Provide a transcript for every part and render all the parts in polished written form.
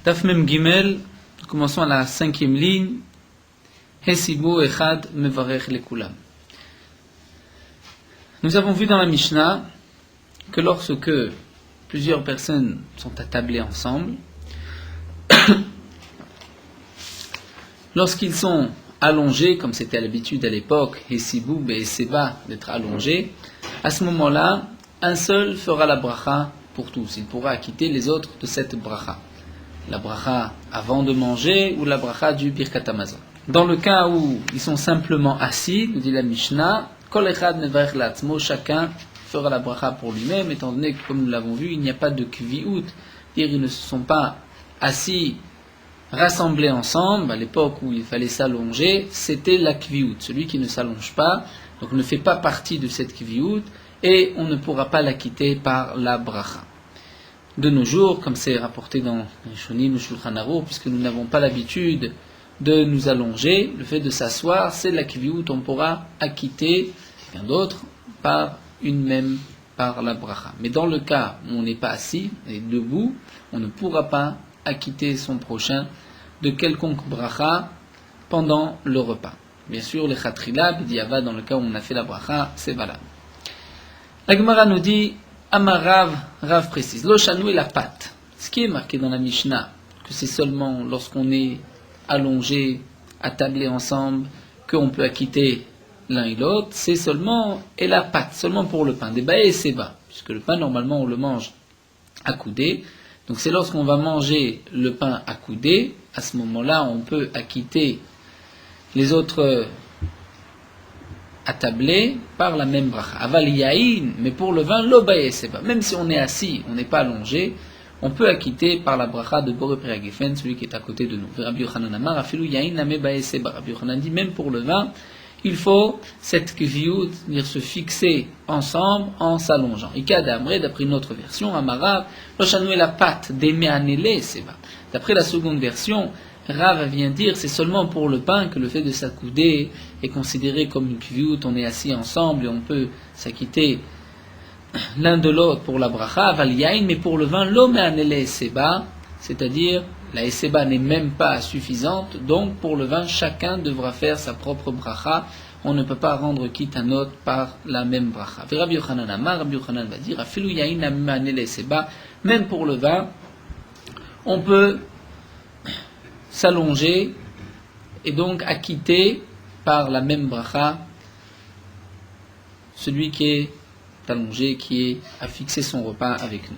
Daf Mem Gimel, commençons à la 5e ligne. Hesibu echad mevarech lekulam. Nous avons vu dans la Mishnah que lorsque plusieurs personnes sont attablées ensemble, lorsqu'ils sont allongés, comme c'était l'habitude à l'époque, Hesibu be'eseba, d'être allongés, à ce moment-là, un seul fera la bracha pour tous. Il pourra acquitter les autres de cette bracha. La bracha avant de manger ou la bracha du Birkat Hamazon. Dans le cas où ils sont simplement assis, nous dit la Mishnah, Kol echad mevarech la'atzmo, chacun fera la bracha pour lui-même, étant donné que, comme nous l'avons vu, il n'y a pas de kvi'ut, c'est-à-dire ils ne se sont pas assis, rassemblés ensemble. À l'époque où il fallait s'allonger, c'était la kvi'ut, celui qui ne s'allonge pas, donc ne fait pas partie de cette kvi'ut, et on ne pourra pas l'acquitter par la bracha. De nos jours, comme c'est rapporté dans les Shonim, le Shulchan Aruch, puisque nous n'avons pas l'habitude de nous allonger, le fait de s'asseoir, c'est la kvi'ut, on pourra acquitter bien d'autres par la bracha. Mais dans le cas où on n'est pas assis et debout, on ne pourra pas acquitter son prochain de quelconque bracha pendant le repas. Bien sûr, les chatrila, b'diavad, dans le cas où on a fait la bracha, c'est valable. La Gemara nous dit, Amarav, Rav précise, lo shanou la patte. Ce qui est marqué dans la Mishnah, que c'est seulement lorsqu'on est allongé, attablé ensemble, qu'on peut acquitter l'un et l'autre, c'est seulement et la pâte, seulement pour le pain. Des baé et seba, puisque le pain normalement on le mange accoudé. Donc c'est lorsqu'on va manger le pain accoudé, à ce moment-là on peut acquitter les autres attablés par la même bracha. Aval yaïn, mais pour le vin, lo baé et seba. Même si on est assis, on n'est pas allongé, on peut acquitter par la bracha de Boré Priagefen, celui qui est à côté de nous. Rabbi Yochanan Amar, afilu yaïn name baé seba. Rabbi Yochanan dit, même pour le vin, il faut cette kviut, dire se fixer ensemble en s'allongeant. Ikad Amre, d'après une autre version, Amarav, Lochanou et la pâte d'aimer anélé, seba. D'après la seconde version, Rav vient dire, c'est seulement pour le pain que le fait de s'accouder est considéré comme une kviut, on est assis ensemble et on peut s'acquitter l'un de l'autre pour la bracha, val yain, mais pour le vin, l'homme anélé seba, c'est-à-dire la seba n'est même pas suffisante, donc pour le vin, chacun devra faire sa propre bracha. On ne peut pas rendre quitte un autre par la même bracha. Rabbi Yochanan Amar, Rabbi Yochanan va dire, afilu yain anélé seba, même pour le vin, on peut s'allonger et donc acquitter par la même bracha celui qui est allongé, qui a fixé son repas avec nous.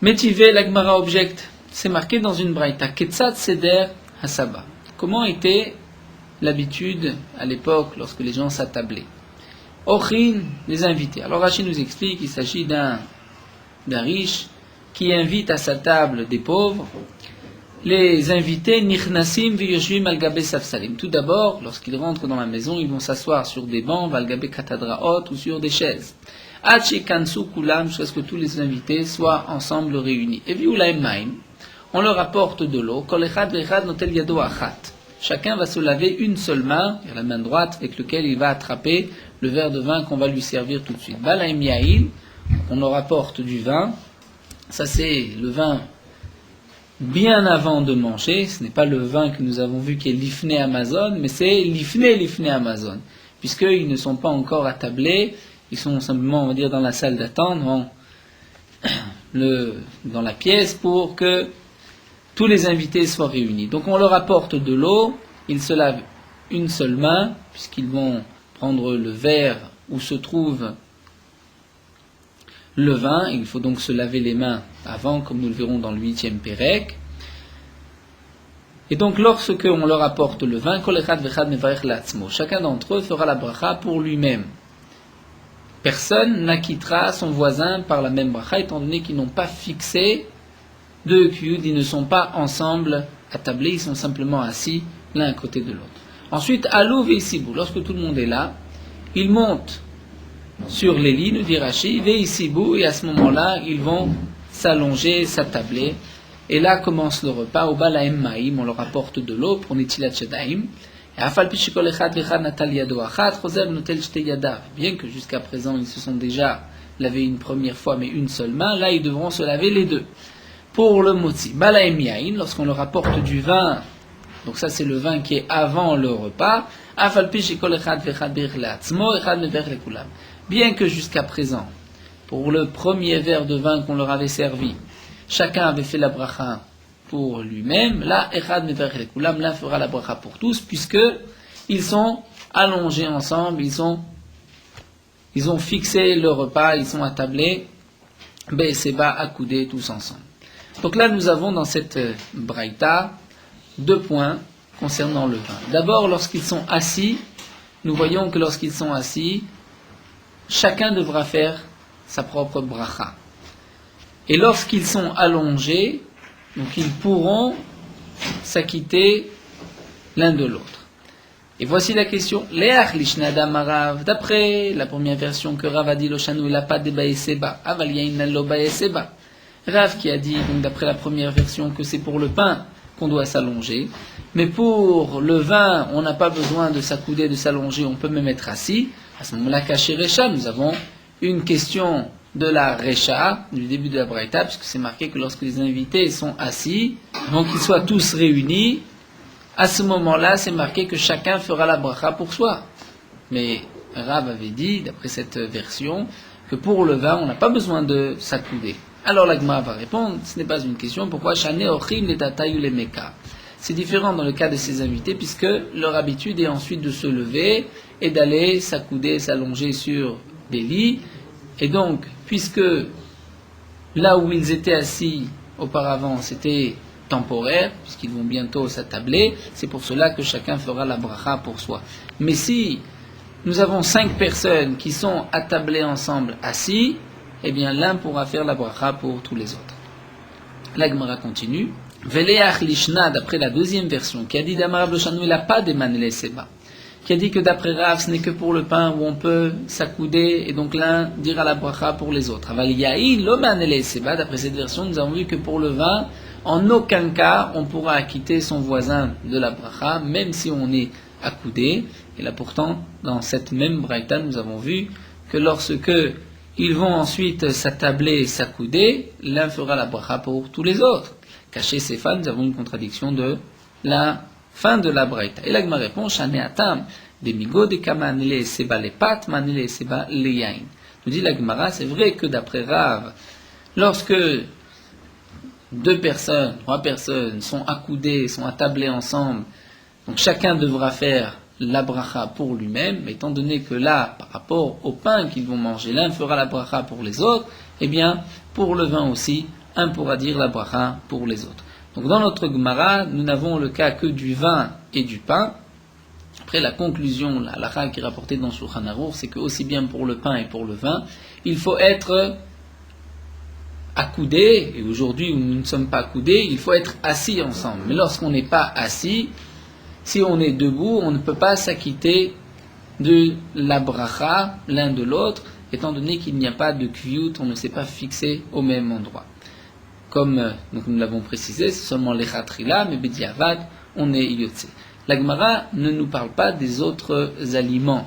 Métivé, la Gemara objecte, c'est marqué dans une braïta, Ketzat Seder Hasaba. Comment était l'habitude à l'époque lorsque les gens s'attablaient? Ochin, les invités. Alors Rachid nous explique qu'il s'agit d'un riche qui invite à sa table des pauvres. Les invités, Nichnasim v'yoshvim al gabe safsalim. Tout d'abord, lorsqu'ils rentrent dans la maison, ils vont s'asseoir sur des bancs, al gabe katadraot, ou sur des chaises. Hachi kansu kulam, jusqu'à ce que tous les invités soient ensemble réunis. Et viulaim maim, on leur apporte de l'eau. Kol echad v'echad notel yado achat. Chacun va se laver une seule main, la main droite, avec laquelle il va attraper le verre de vin qu'on va lui servir tout de suite. Balaim yail, on leur apporte du vin. Ça c'est le vin bien avant de manger. Ce n'est pas le vin que nous avons vu qui est l'ifné Amazon, mais c'est l'ifné Amazon, puisqu'ils ne sont pas encore attablés, ils sont simplement, on va dire, dans la salle d'attente, dans la pièce, pour que tous les invités soient réunis. Donc on leur apporte de l'eau, ils se lavent une seule main, puisqu'ils vont prendre le verre où se trouve le vin. Il faut donc se laver les mains avant, comme nous le verrons dans le 8e Pérec. Et donc, lorsque on leur apporte le vin, chacun d'entre eux fera la bracha pour lui-même. Personne n'acquittera son voisin par la même bracha, étant donné qu'ils n'ont pas fixé de kiyud, ils ne sont pas ensemble attablés, ils sont simplement assis l'un à côté de l'autre. Ensuite, alou ve'isibu, lorsque tout le monde est là, ils montent sur les lits, nous dit Rashi, ve'isibu, et à ce moment-là, ils vont s'allonger, s'attabler. Et là commence le repas. Au balaim maïm, on leur apporte de l'eau pour netilat shadaim. Bien que jusqu'à présent ils se sont déjà lavés une première fois, mais une seule main, là ils devront se laver les deux. Pour le motzi, balaim yain, lorsqu'on leur apporte du vin, donc ça c'est le vin qui est avant le repas, bien que jusqu'à présent, pour le premier verre de vin qu'on leur avait servi, chacun avait fait la bracha pour lui-même, là, l'un fera la bracha pour tous, puisque ils sont allongés ensemble, ils ont fixé le repas, ils sont attablés, Be'eseba, accoudés tous ensemble. Donc là, nous avons dans cette braïta 2 points concernant le vin. D'abord, lorsqu'ils sont assis, nous voyons que lorsqu'ils sont assis, chacun devra faire sa propre bracha. Et lorsqu'ils sont allongés, donc ils pourront s'acquitter l'un de l'autre. Et voici la question. Leach lishnadam Rav. D'après la première version que Rav a dit, Loshanu, il n'a pas de baeseba. Aval yain lo baeseba. Rav qui a dit, donc d'après la première version, que c'est pour le pain qu'on doit s'allonger. Mais pour le vin, on n'a pas besoin de s'accouder, de s'allonger, on peut même être assis. À ce moment-là, caché Recha, nous avons une question de la Recha, du début de la Braïta, puisque c'est marqué que lorsque les invités sont assis, donc qu'ils soient tous réunis, à ce moment-là, c'est marqué que chacun fera la bracha pour soi. Mais Rav avait dit, d'après cette version, que pour le vin, on n'a pas besoin de s'accouder. Alors la Gemara va répondre, ce n'est pas une question, pourquoi Shane Ochim les Tatayu les Meka. C'est différent dans le cas de ces invités, puisque leur habitude est ensuite de se lever et d'aller s'accouder, s'allonger sur des lits. Et donc, puisque là où ils étaient assis auparavant, c'était temporaire, puisqu'ils vont bientôt s'attabler, c'est pour cela que chacun fera la bracha pour soi. Mais si nous avons 5 personnes qui sont attablées ensemble, assis, eh bien l'un pourra faire la bracha pour tous les autres. La Gemara continue. Veleach lishna, d'après la deuxième version, qui a dit d'Amarav Loshanu, il n'a pas d'émanele seba, qui a dit que d'après Rav, ce n'est que pour le pain où on peut s'accouder, et donc l'un dira la bracha pour les autres. Aval yahi lo manele seba, d'après cette version, nous avons vu que pour le vin, en aucun cas, on pourra acquitter son voisin de la bracha, même si on est accoudé. Et là pourtant, dans cette même braïta, nous avons vu que lorsque ils vont ensuite s'attabler et s'accouder, l'un fera la bracha pour tous les autres. Caché ces fans, nous avons une contradiction de la fin de la braïta. Et là, ma réponse, Shane atam, demigo de kamanele seba le pat, manele seba le yain. Nous dit la Gemara, c'est vrai que d'après Rav, lorsque 2 personnes, 3 personnes sont accoudées, sont attablées ensemble, donc chacun devra faire la bracha pour lui-même, mais étant donné que là, par rapport au pain qu'ils vont manger, l'un fera la bracha pour les autres, eh bien, pour le vin aussi, un pourra dire la bracha pour les autres. Donc dans notre Gemara, nous n'avons le cas que du vin et du pain. Après la conclusion, la halakha qui est rapportée dans Shulchan Aruch, c'est que aussi bien pour le pain et pour le vin, il faut être accoudés, et aujourd'hui où nous ne sommes pas accoudés, il faut être assis ensemble. Mais lorsqu'on n'est pas assis, si on est debout, on ne peut pas s'acquitter de la bracha l'un de l'autre, étant donné qu'il n'y a pas de kviyut, on ne s'est pas fixé au même endroit. Comme donc nous l'avons précisé, c'est seulement les chatrila, mais bediavad, on est yotse. La Gemara ne nous parle pas des autres aliments.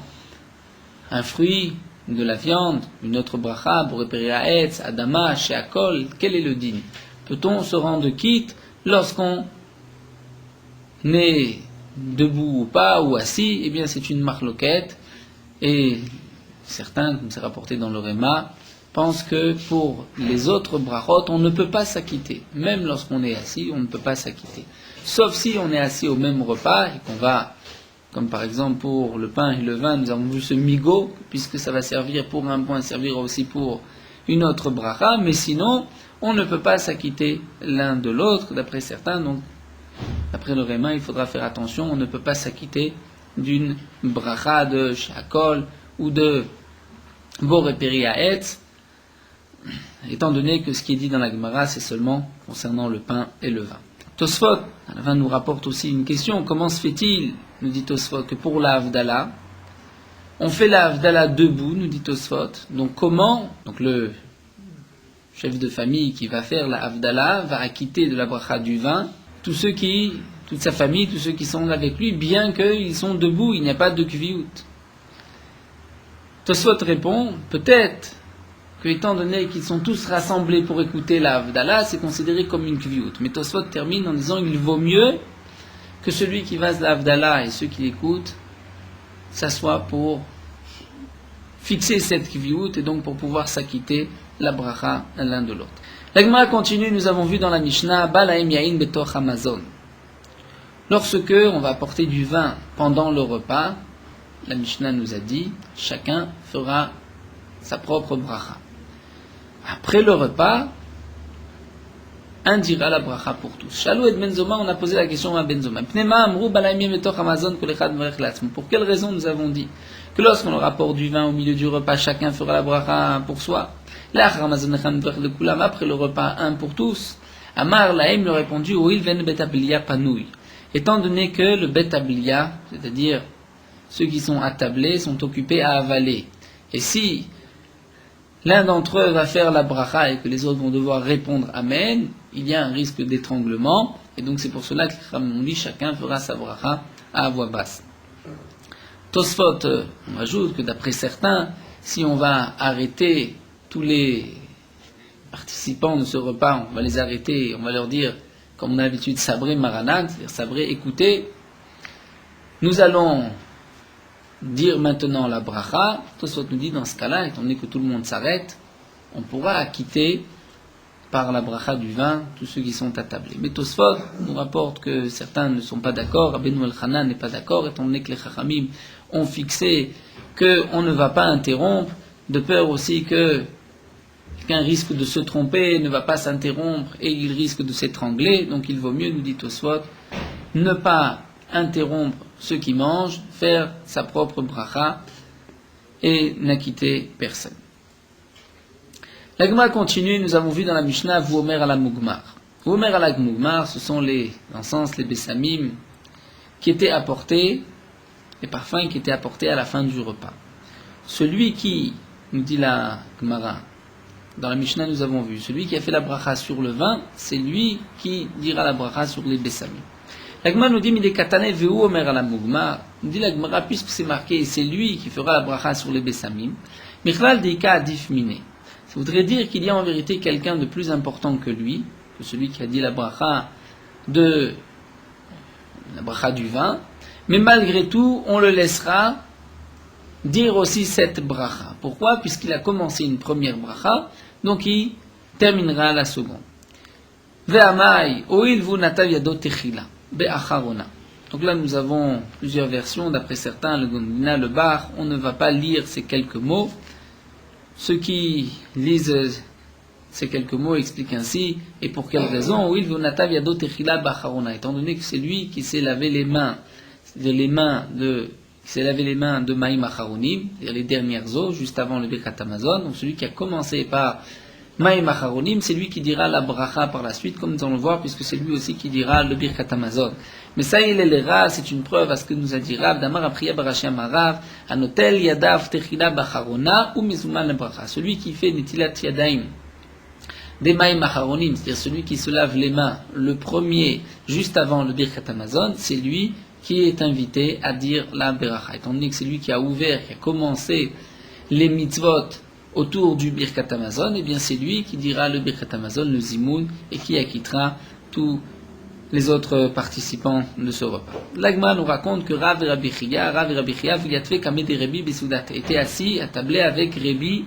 Un fruit, de la viande, une autre bracha, borépéri haetz, adama, sheakol, quel est le din? Peut-on se rendre quitte lorsqu'on est debout ou pas, ou assis? Eh bien, c'est une marloquette, et certains, comme c'est rapporté dans le Réma, pensent que pour les autres brachot, on ne peut pas s'acquitter. Même lorsqu'on est assis, on ne peut pas s'acquitter. Sauf si on est assis au même repas, et qu'on va, comme par exemple pour le pain et le vin, nous avons vu ce migo, puisque ça va servir pour un point, servira aussi pour une autre bracha, mais sinon, on ne peut pas s'acquitter l'un de l'autre, d'après certains, donc, d'après le Réma, il faudra faire attention, on ne peut pas s'acquitter d'une bracha de shakol, ou de borépéri haetz, étant donné que ce qui est dit dans la Gemara, c'est seulement concernant le pain et le vin. Tosfot, à la fin, nous rapporte aussi une question. Comment se fait-il, nous dit Tosfot, que pour la Havdalah, on fait la Havdalah debout, nous dit Tosfot. Donc comment, donc le chef de famille qui va faire la Havdalah va acquitter de la bracha du vin toute sa famille, tous ceux qui sont avec lui, bien qu'ils sont debout, il n'y a pas de kviyut. Tosfot répond, peut-être que étant donné qu'ils sont tous rassemblés pour écouter la Havdalah, c'est considéré comme une kviout. Mais Tosfot termine en disant il vaut mieux que celui qui va à la Havdalah et ceux qui l'écoutent s'assoient pour fixer cette kviout et donc pour pouvoir s'acquitter la bracha l'un de l'autre. La Gemara continue, nous avons vu dans la Mishnah Balaim Yain Betoch Hamazon. Lorsque on va apporter du vin pendant le repas, la Mishnah nous a dit chacun fera sa propre bracha. Après le repas, un dira la bracha pour tous. Shalou et Benzoma, on a posé la question à Benzoma. Pour quelle raison nous avons dit que lorsqu'on leur apporte du vin au milieu du repas, chacun fera la bracha pour soi? Après le repas, un pour tous. Amar Lahem lui a répondu, étant donné que le bet abliya, c'est-à-dire ceux qui sont attablés, sont occupés à avaler. Et si l'un d'entre eux va faire la bracha et que les autres vont devoir répondre Amen, il y a un risque d'étranglement, et donc c'est pour cela que les Chachamim ont dit chacun fera sa bracha à voix basse. Tosfot, on ajoute que d'après certains, si on va arrêter tous les participants de ce repas, on va les arrêter, on va leur dire, comme on a l'habitude, sabré maranat, c'est-à-dire sabré, écoutez, nous allons dire maintenant la bracha. Tosfot nous dit dans ce cas-là, étant donné que tout le monde s'arrête, on pourra acquitter par la bracha du vin tous ceux qui sont attablés. Mais Tosfot nous rapporte que certains ne sont pas d'accord, Rabbeinu Elchanan n'est pas d'accord, étant donné que les Chachamim ont fixé qu'on ne va pas interrompre, de peur aussi que quelqu'un risque de se tromper, ne va pas s'interrompre et il risque de s'étrangler. Donc il vaut mieux, nous dit Tosfot, ne pas interrompre ceux qui mangent, faire sa propre bracha et n'acquitter personne. La Gemara continue, nous avons vu dans la Mishnah Vuomer ala Mugmar. Vuomer ala Mugmar, ce sont les encens, les bessamim qui étaient apportés, les parfums qui étaient apportés à la fin du repas. Celui qui, nous dit la Gemara, dans la Mishnah nous avons vu, celui qui a fait la bracha sur le vin, c'est lui qui dira la bracha sur les bessamim. La Gemara nous dit, Mide katane veu omer ala Mugmar, nous dit la Gemara, puisque c'est marqué, c'est lui qui fera la bracha sur les bessamim, Michlal deika adif mine. Ça voudrait dire qu'il y a en vérité quelqu'un de plus important que lui, que celui qui a dit la bracha du vin, mais malgré tout, on le laissera dire aussi cette bracha. Pourquoi? Puisqu'il a commencé une première bracha, donc il terminera la seconde. Ve'amai, oil vu natav yado techila, be'acharona. Donc là, nous avons plusieurs versions, d'après certains, le Gondina, le Bar, on ne va pas lire ces quelques mots. Ceux qui lisent ces quelques mots expliquent ainsi, et pour quelle raison? Oui, étant donné que c'est lui qui s'est lavé les mains, qui s'est lavé les mains de Maïm Acharonim, c'est-à-dire les dernières eaux, juste avant le Birkat Hamazon. Donc celui qui a commencé par Maïm Acharonim, c'est lui qui dira la bracha par la suite, comme nous allons le voir, puisque c'est lui aussi qui dira le Birkat Hamazon. Mais ça, il est l'era, c'est une preuve à ce que nous a dit Rav, Damar Apriya Barashi Amarav, Anotel Yadav Techila Bacharona, ou Mizuman Bracha. Celui qui fait Netilat Yadaim, des Maïm Acharonim, c'est-à-dire celui qui se lave les mains, le premier, juste avant le Birkat Hamazon, c'est lui qui est invité à dire la Beracha. Étant donné que c'est lui qui a ouvert, qui a commencé les mitzvot autour du Birkat Hamazon, eh bien c'est lui qui dira le Birkat Hamazon, le Zimoun, et qui acquittera tous les autres participants de ce repas. L'Agma nous raconte que Rav et Rabbi Chia, Viliatve Kamed et Rebi Besoudat, étaient assis à tabler avec Rebi.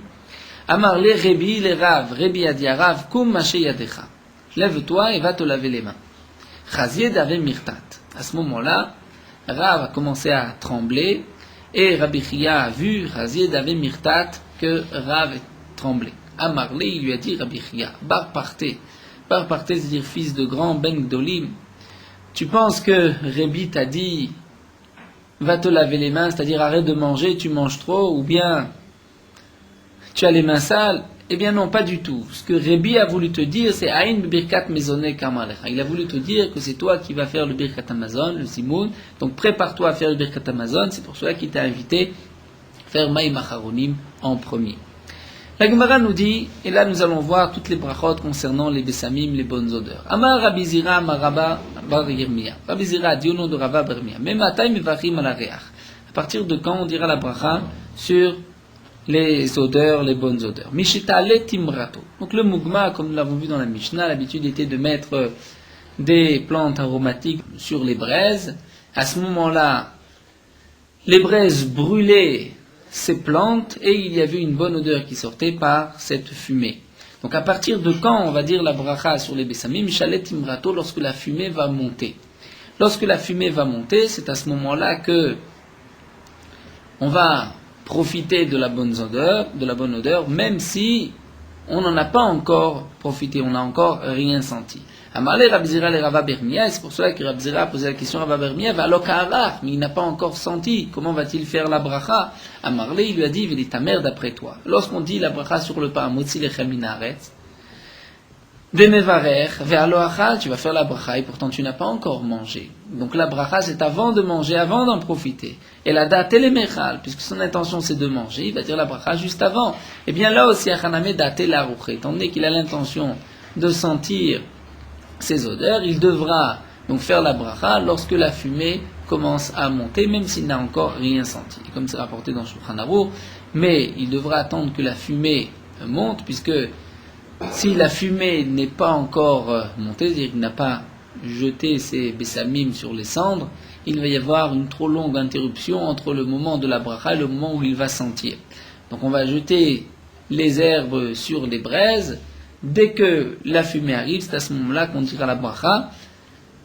Amar le Rebi, le Rav, Rebi a dit à Rav, Kum Mashe Yadecha. Lève-toi et va te laver les mains. Chazied avait Mirtat. À ce moment-là, Rav a commencé à trembler, et Rabbi Chia a vu, Chazied avait Mirtat, que Rav tremblait. Amarle, il lui a dit, Rabbi Chia, Bar partez, c'est-à-dire fils de grand Ben Gdolim, tu penses que Rebi t'a dit, va te laver les mains, c'est-à-dire arrête de manger, tu manges trop, ou bien tu as les mains sales? Eh bien non, pas du tout. Ce que Rebi a voulu te dire, c'est Aïn Birkat Mezone Kamalecha. Il a voulu te dire que c'est toi qui vas faire le Birkat Hamazon, le Zimoun, donc prépare-toi à faire le Birkat Hamazon, c'est pour cela qu'il t'a invité à faire Maïm Acharonim en premier. La Gemara nous dit, et là nous allons voir toutes les brachot concernant les bessamim, les bonnes odeurs. Amar Rabbi Zira, Amar Rabba bar Yirmiya. Rabbi Zira a dit au nom de Rabba bar Yirmiya. Même Atay Mevachim ala Reach. À partir de quand on dira la bracha sur les odeurs, les bonnes odeurs. Mishitale timrato. Donc le mugma, comme nous l'avons vu dans la Mishnah, l'habitude était de mettre des plantes aromatiques sur les braises. À ce moment-là, les braises brûlaient ces plantes et il y avait une bonne odeur qui sortait par cette fumée. Donc à partir de quand on va dire la bracha sur les bessamim, Mishalet timrato, lorsque la fumée va monter. Lorsque la fumée va monter, c'est à ce moment-là que on va profiter de la bonne odeur, même si on n'en a pas encore profité, on n'a encore rien senti. Amarle Rabzira le Rava Bermia, et c'est pour cela que Rabzira a posé la question à Rava Bermia, va l'okara, mais il n'a pas encore senti, comment va-t-il faire la bracha? Amarle, il lui a dit, il est ta mère d'après toi. Lorsqu'on dit la bracha sur le pain, Motzi lechem minaretz, Demevarer, ve'aloachal, tu vas faire la bracha et pourtant tu n'as pas encore mangé. Donc la bracha c'est avant de manger, avant d'en profiter. Et la date elle est mechal, puisque son intention c'est de manger, il va dire la bracha juste avant. Et bien là aussi, achaname date la rouche, étant donné qu'il a l'intention de sentir ces odeurs, il devra donc faire la bracha lorsque la fumée commence à monter, même s'il n'a encore rien senti. Et comme c'est rapporté dans Shulchan Aruch, mais il devra attendre que la fumée monte, puisque si la fumée n'est pas encore montée, c'est-à-dire qu'il n'a pas jeté ses bessamim sur les cendres, il va y avoir une trop longue interruption entre le moment de la bracha et le moment où il va sentir. Donc on va jeter les herbes sur les braises. Dès que la fumée arrive, c'est à ce moment-là qu'on dira la bracha,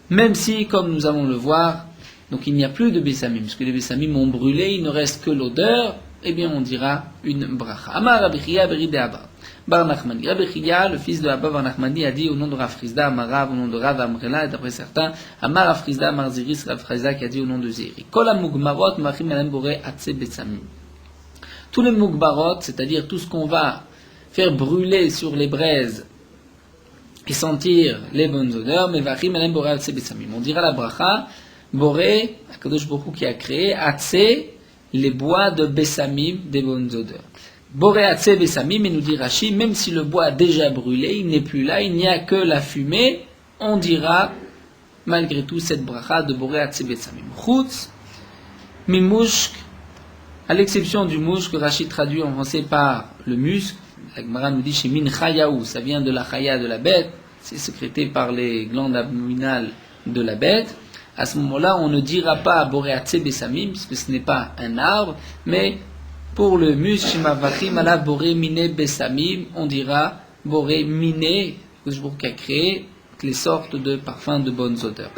même si, comme nous allons le voir, donc il n'y a plus de bessamim, puisque les bessamim ont brûlé, il ne reste que l'odeur, eh bien on dira une bracha. Amar Rabbi Chiya beride Abba Bar Nachmani. Rabbi Chiya, le fils de Abba Bar Nachmani, a dit au nom de Rav Frisda, Amar Rav, au nom de Rav Amrela, et d'après certains, Amar Rav Frisda, Amar Ziris, Rav Frisda, qui a dit au nom de Ziri. Kol ha-mugmarot machim elem borei atse betsamim. Tous les mugmarot, c'est-à-dire tout ce qu'on va faire brûler sur les braises et sentir les bonnes odeurs, mais vachim elem borei atse betsamim. On dira la bracha, borei, Akadosh Baruch Hu qui a créé, atse, les bois de bessamim, des bonnes odeurs. Boré atse bessamim, et nous dit Rashi, même si le bois a déjà brûlé, il n'est plus là, il n'y a que la fumée, on dira malgré tout cette bracha de boré atse bessamim. Chutz, mimushk, à l'exception du mouche que Rashi traduit en français par le musc, la Gemara nous dit chez min chayaou, ça vient de la chaya de la bête, c'est sécrété par les glandes abdominales de la bête. À ce moment-là, on ne dira pas boré atse bessamim, puisque ce n'est pas un arbre, mais pour le musc, shimavachim ala boré miné bessamim, on dira boré miné, qui a créé les sortes de parfums de bonnes odeurs.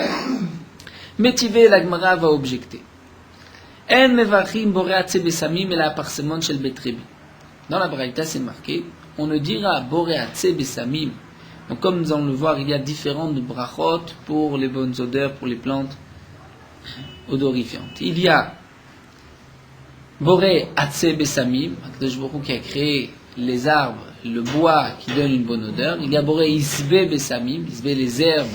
Métivé, la Gemara va objecter. En mevachim boré atse bessamim et la parsemon shel betrebi. Dans la Braïta, c'est marqué, on ne dira boré atse bessamim. Donc, comme nous allons le voir, il y a différentes brachot pour les bonnes odeurs, pour les plantes odorifiantes. Il y a boré atse bessamim, Akadosh Baruch Hu qui a créé les arbres, le bois qui donne une bonne odeur. Il y a boré isbe bessamim, isbe les herbes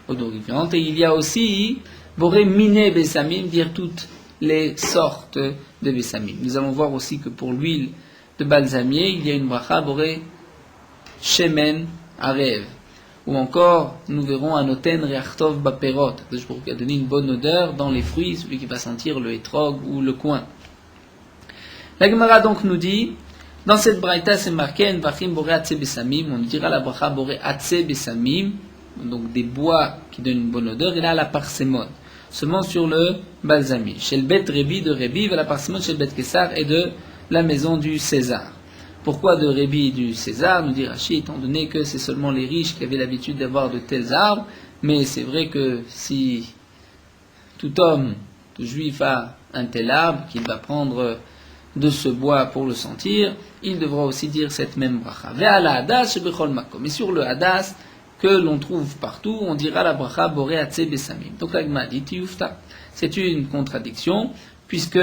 odorifiantes. Et il y a aussi boré miné bessamim, dire toutes les sortes de bessamim. Nous allons voir aussi que pour l'huile de balsamier, il y a une bracha boré shemen arev. Ou encore, nous verrons un oten reachtov baperot, qui a donné une bonne odeur dans les fruits, celui qui va sentir le hétrog ou le coin. La Gemara donc nous dit, dans cette braïta c'est marqué, en vachim boré atse bessamim, on dira la bracha boré atse bessamim, donc des bois qui donnent une bonne odeur, et là la parsémone, seulement sur le balsamier. Chez le bet Rébi de Rébi, la parsémone chez le bet Kessar et de la maison du César. Pourquoi de Rébi du César, nous dit Rashi, étant donné que c'est seulement les riches qui avaient l'habitude d'avoir de tels arbres, mais c'est vrai que si tout homme, tout juif a un tel arbre, qu'il va prendre de ce bois pour le sentir, il devra aussi dire cette même bracha. Ve'ala hadas bechol makom. Et sur le hadas, que l'on trouve partout, on dira la bracha boré atse bessamim. Donc la Gemara dit tiyufta. C'est une contradiction, puisque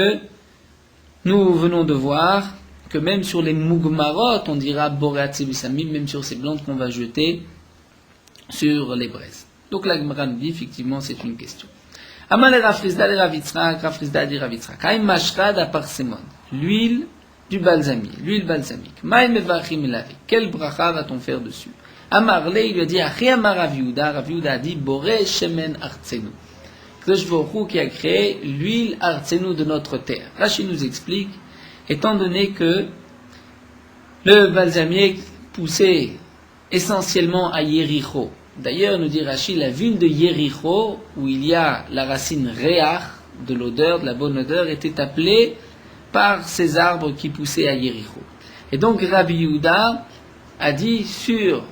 nous venons de voir que même sur les mugmarot, on dira boré atse bessamim, même sur ces plantes qu'on va jeter sur les braises. Donc la Gemara nous dit, effectivement, c'est une question. Amal Rav Frisda de Rav Yitzchak, Rav Frisda dit Rav Yitzchak. Haïm mashrad à parsemon, l'huile du balsamier, l'huile balsamique. Maïm mevachim elavé. Quelle bracha va-t-on faire dessus? Amarle, il lui a dit, Achi amar Rav Yehuda. Rav Yehuda a dit, boré shemen artsenu. Kadosh Baruch Hu qui a créé l'huile artsenu de notre terre. Rashi nous explique, étant donné que Le balsamier poussait essentiellement à Yéricho. D'ailleurs, nous dit Rashi, la ville de Yéricho, où il y a la racine réach, de l'odeur, de la bonne odeur, était appelée par ces arbres qui poussaient à Yéricho. Et donc Rabbi Yehuda a dit sur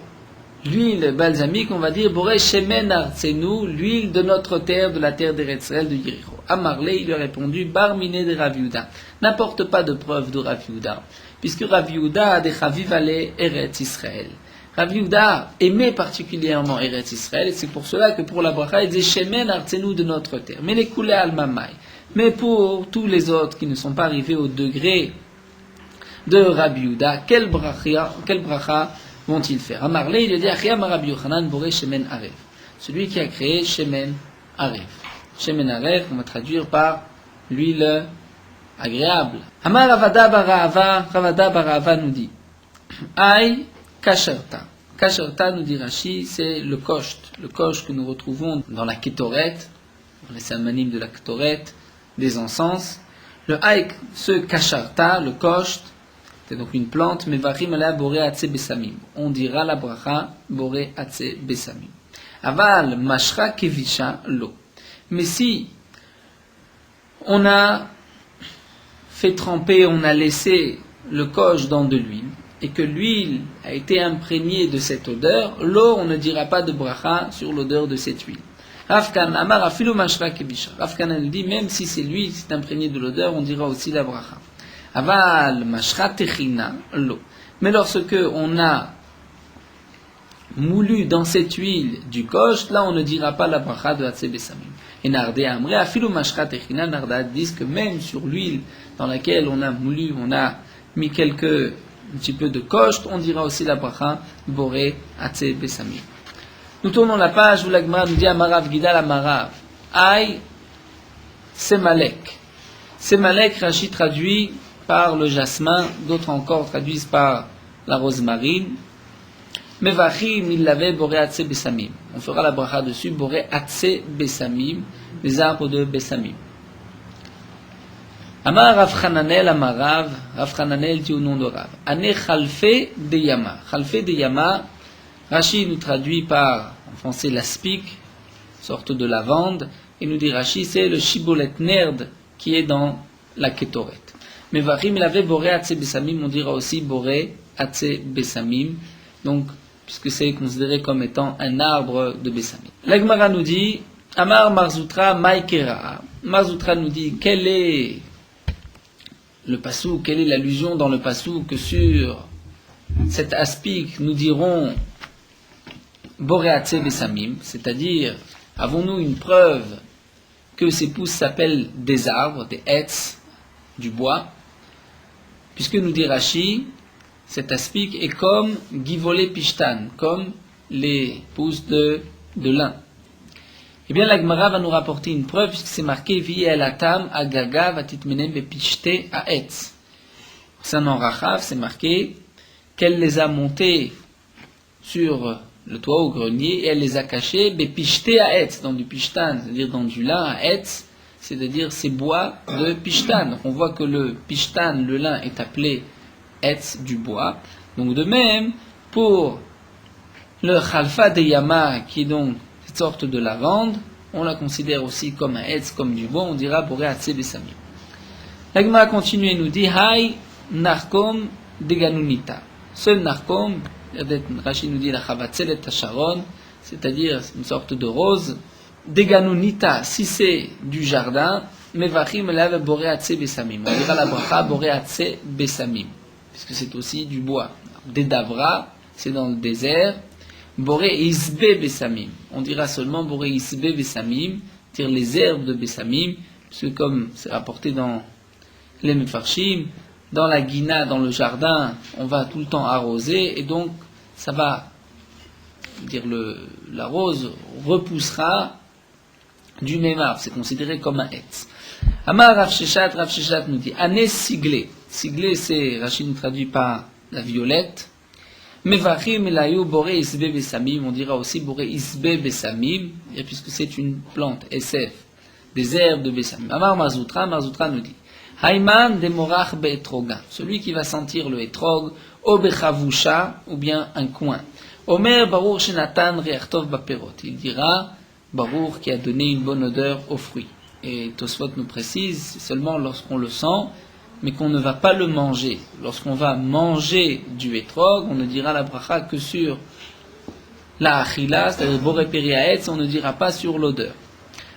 l'huile balsamique, on va dire Boré Shemen Artsenu, l'huile de notre terre, de la terre d'Eretz Israël de Yéricho. Amarle, il lui a répondu Barminé de Rabbi Yehuda. N'apporte pas de preuve de Rabbi Yehuda, puisque Rabbi Yehuda a des Chaviv ale Eretz Israël. Rabbi Yehuda aimait particulièrement Eretz Israël, et c'est pour cela que pour la bracha, il disait Shemen Artsenu de notre terre. Mais les coulées al mamai. Mais pour tous les autres qui ne sont pas arrivés au degré de Rabbi Yehuda, quel bracha vont-ils faire? Amarle, il a dit Achiyam Rabbi Yochanan Boré Shemen Arev. Celui qui a créé Shemen Arev. Shemen Arev, on va traduire par l'huile agréable. Amar Ravada Barahava nous dit Aïe Kasherta. Kasherta, nous dit Rashi, c'est le kosht. Le kosht que nous retrouvons dans la Ketoret, dans les salmanim de la Ketoret, des encens. Le haïk, ce kasharta, le kosht, c'est donc une plante, mais varim ala boré atse besamim. On dira la bracha boré atse besamim. Aval mashra kevisha lo. Mais si on a fait tremper, on a laissé le kosht dans de l'huile, et que l'huile a été imprégnée de cette odeur, l'eau, on ne dira pas de bracha sur l'odeur de cette huile. Rafkan Amar afilu mashra kebisha. Rafkan dit, même si c'est l'huile, c'est imprégné de l'odeur, on dira aussi la bracha. Aval mashra techina l'eau. Mais lorsque on a moulu dans cette huile du kosh, là on ne dira pas la bracha de Hatze Besamim. Et Nardé Amre afilu mashra techina, Narda dit que même sur l'huile dans laquelle on a moulu, on a mis un petit peu de kosh, on dira aussi la bracha boré Hatze Besamim. Nous tournons la page où la Gemara nous dit Amarav Gidal Amarav. Aïe, Semalek. Semalek, Rashi traduit par le jasmin, d'autres encore traduisent par la rosemarine. Mevachim, il l'avait Boré Atse Besamim. On fera la bracha dessus, Boré Atse Besamim, les arbres de Besamim. Amar Rav Chananel Amarav, Rav Chananel dit au nom de Rav. Ane Chalfe de Yama. Chalfe de Yama, Rashi nous traduit par, en français, l'aspic, sorte de lavande, et nous dit Rashi, c'est le shibolet nerd qui est dans la kétoret. Mais Varim, il avait boré atse besamim, on dira aussi boré atse besamim, donc, puisque c'est considéré comme étant un arbre de besamim. La Gemara nous dit, Amar Marzoutra Maikera. Marzoutra nous dit, quel est le passou, quelle est l'allusion dans le passou que sur cet aspic, nous dirons Boréatse Besamim, c'est-à-dire, avons-nous une preuve que ces pousses s'appellent des arbres, des hetz, du bois, puisque nous dit Rashi, cet aspic est comme Givolé Pishtan, comme les pousses de lin. Eh bien, la Gemara va nous rapporter une preuve, puisque c'est marqué Vi el atam agaga vatitmenem bepishte aetz. Concernant Rachav, c'est marqué qu'elle les a montés sur le toit au grenier, et elle les a cachés, bepishte aetz, dans du pishtan, c'est-à-dire dans du lin à etz, c'est-à-dire ces bois de pishtan. Donc on voit que le pishtan, le lin, est appelé etz, du bois. Donc de même, pour le chalfa de yama, qui est donc cette sorte de lavande, on la considère aussi comme un etz, comme du bois, on dira boré atse besamim. La Gemara continue et nous dit Hay narkom deganunita. Ce narkom, Rachid nous dit la chavatzelet tasharon, c'est-à-dire une sorte de rose. Deganunita, si c'est du jardin, mevachim lave boré atse besamim. On dira la bracha boré atse besamim, puisque c'est aussi du bois. Dedavra, c'est dans le désert. Boré isbe besamim. On dira seulement boré isbe besamim, c'est-à-dire les herbes de besamim, puisque comme c'est rapporté dans les mefarshim, dans la guina, dans le jardin, on va tout le temps arroser, et donc ça va dire la rose repoussera du même arbre, c'est considéré comme un etz. Amar Rav Sheshat nous dit Ané siglé. Siglé, c'est, Rachid nous traduit par la violette. Mevachim elayu boré isbe besamim, on dira aussi boré isbe besamim, puisque c'est une plante, SF, des herbes de besamim. Amar Marzoutra nous dit Haïman de morach be'etroga, celui qui va sentir le etrog ou bechavusha, ou bien un coin. Omer Baruch Shenatan Reach Tov Baperot. Il dira Baruch qui a donné une bonne odeur aux fruits. Et Tosfot nous précise, c'est seulement lorsqu'on le sent, mais qu'on ne va pas le manger. Lorsqu'on va manger du etrog, on ne dira la bracha que sur la achila, c'est-à-dire Boré Periaetz, on ne dira pas sur l'odeur.